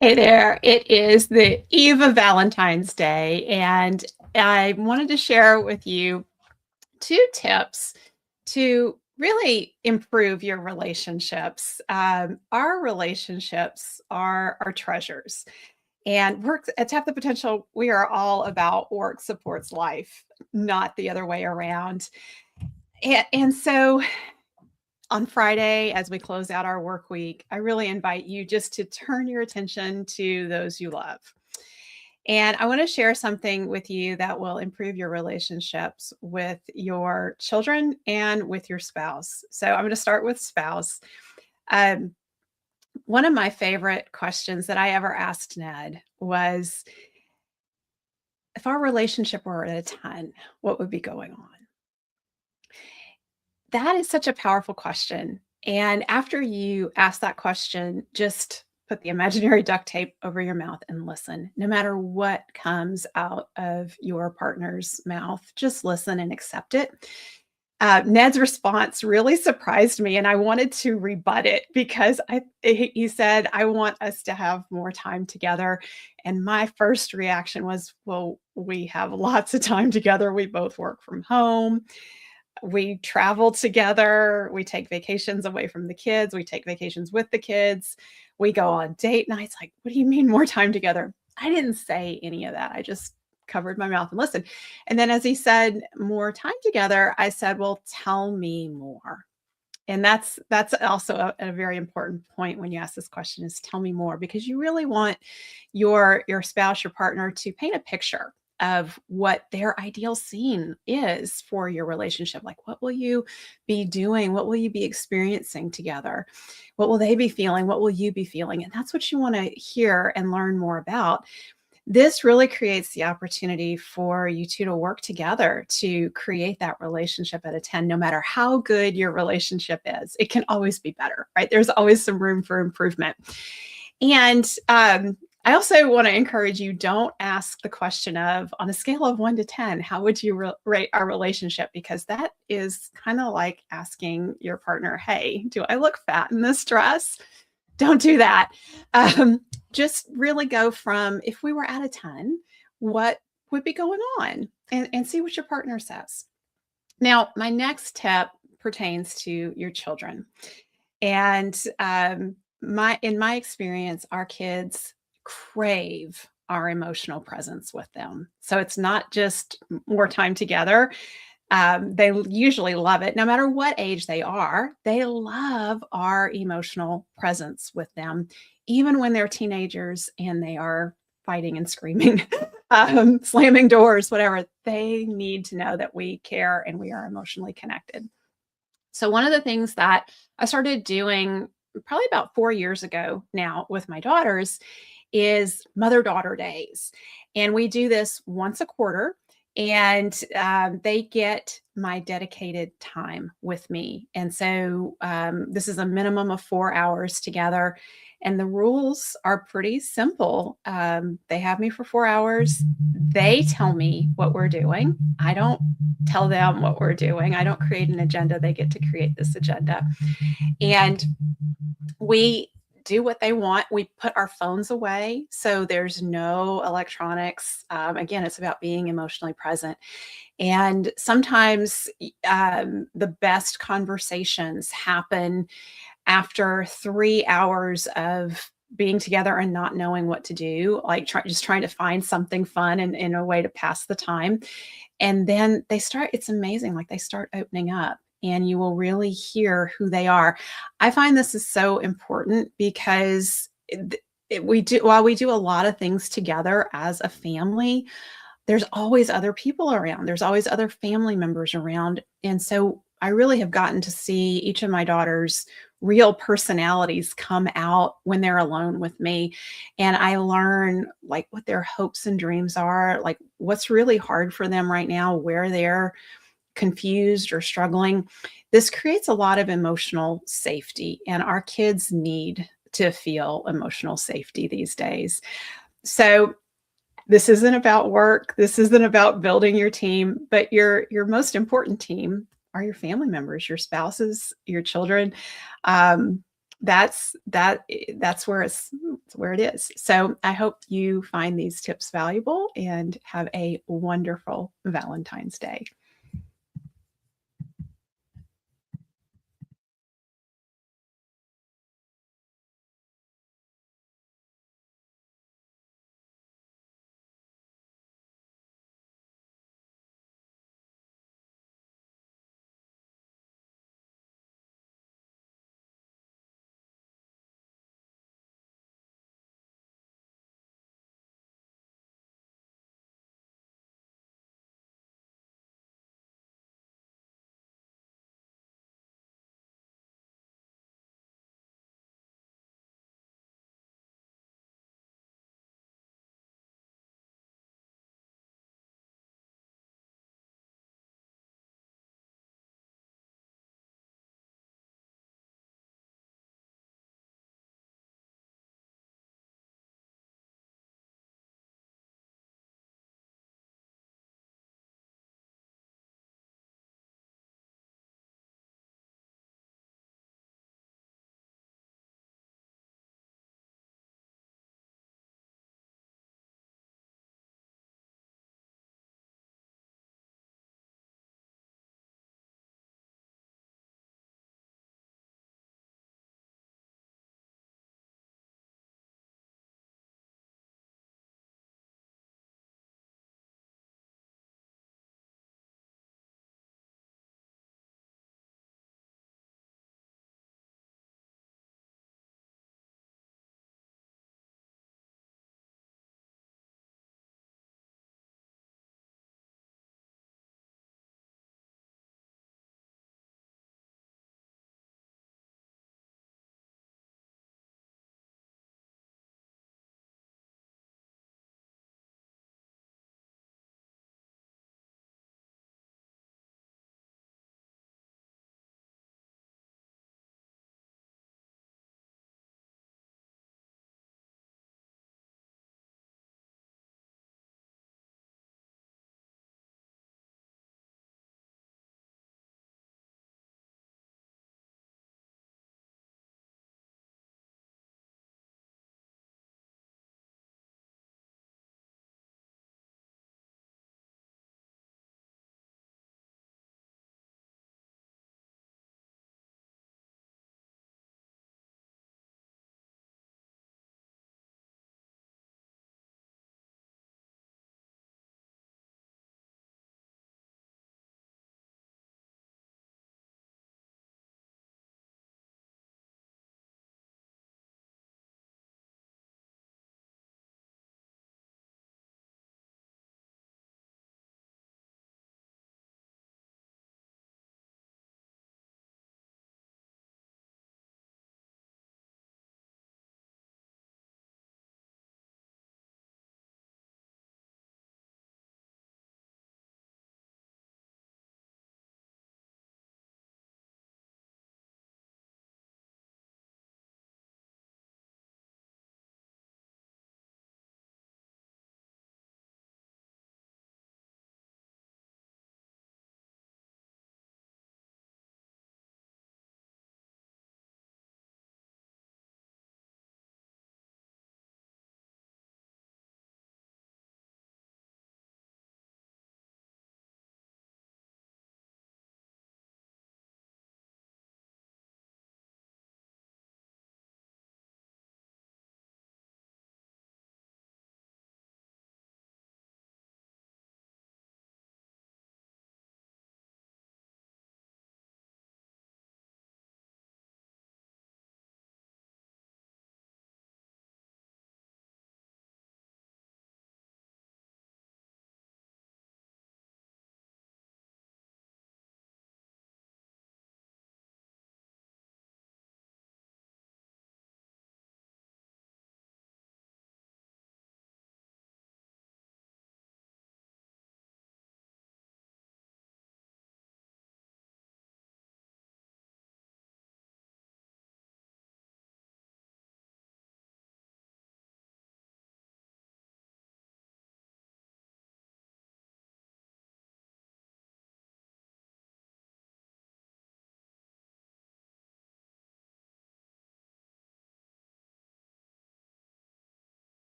Hey there. It is the eve of Valentine's Day, and I wanted to share with you two tips to really improve your relationships. Our relationships are our treasures, and work at Tap the Potential, we are all about work supports life, not the other way around. And so on Friday, as we close out our work week, I really invite you just to turn your attention to those you love. And I want to share something with you that will improve your relationships with your children and with your spouse. So I'm going to start with spouse. Um, One of my favorite questions that I ever asked Ned was, if our relationship were at a 10, what would be going on? That is such a powerful question. And after you ask that question, just put the imaginary duct tape over your mouth and listen. No matter what comes out of your partner's mouth, just listen and accept it. Ned's response really surprised me, and I wanted to rebut it because he said, "I want us to have more time together." And my first reaction was, "Well, we have lots of time together. We both work from home. We travel together, we take vacations away from the kids, we take vacations with the kids, we go on date nights." Like, "What do you mean more time together?" I didn't say any of that. I just covered my mouth and listened. And then as he said, "More time together," I said, "Well, tell me more." And that's also a very important point when you ask this question, is tell me more, because you really want your spouse, your partner, to paint a picture of what their ideal scene is for your relationship. Like, what will you be doing? What will you be experiencing together? What will they be feeling? What will you be feeling? And that's what you want to hear and learn more about. This really creates the opportunity for you two to work together to create that relationship at a 10. No matter how good your relationship is, it can always be better, right? There's always some room for improvement. And I also want to encourage you, don't ask the question of, on a scale of 1 to 10, how would you rate our relationship? Because that is kind of like asking your partner, "Hey, do I look fat in this dress?" Don't do that. Um, just really go from, if we were at a 10, what would be going on? And see what your partner says. Now, my next tip pertains to your children. And in my experience, our kids crave our emotional presence with them. So it's not just more time together. They usually love it, no matter what age they are. They love our emotional presence with them, even when they're teenagers and they are fighting and screaming, slamming doors, whatever. They need to know that we care and we are emotionally connected. So, one of the things that I started doing probably about 4 years ago now with my daughters is mother daughter days. And we do this once a quarter. And they get my dedicated time with me. And so this is a minimum of 4 hours together. And the rules are pretty simple. They have me for 4 hours. They tell me what we're doing. I don't tell them what we're doing. I don't create an agenda. They get to create this agenda. And we do what they want. We put our phones away, so there's no electronics. Again, it's about being emotionally present. And sometimes the best conversations happen after 3 hours of being together and not knowing what to do, like just trying to find something fun and in a way to pass the time. And then it's amazing, like they start opening up and you will really hear who they are. I find this is so important because while we do a lot of things together as a family, there's always other people around. There's always other family members around. And so I really have gotten to see each of my daughters' real personalities come out when they're alone with me. And I learn like what their hopes and dreams are, like what's really hard for them right now, where they're confused or struggling. This creates a lot of emotional safety, and our kids need to feel emotional safety these days. So this isn't about work. This isn't about building your team, but your most important team are your family members, your spouses, your children. That's where It's where it is. So I hope you find these tips valuable and have a wonderful Valentine's Day.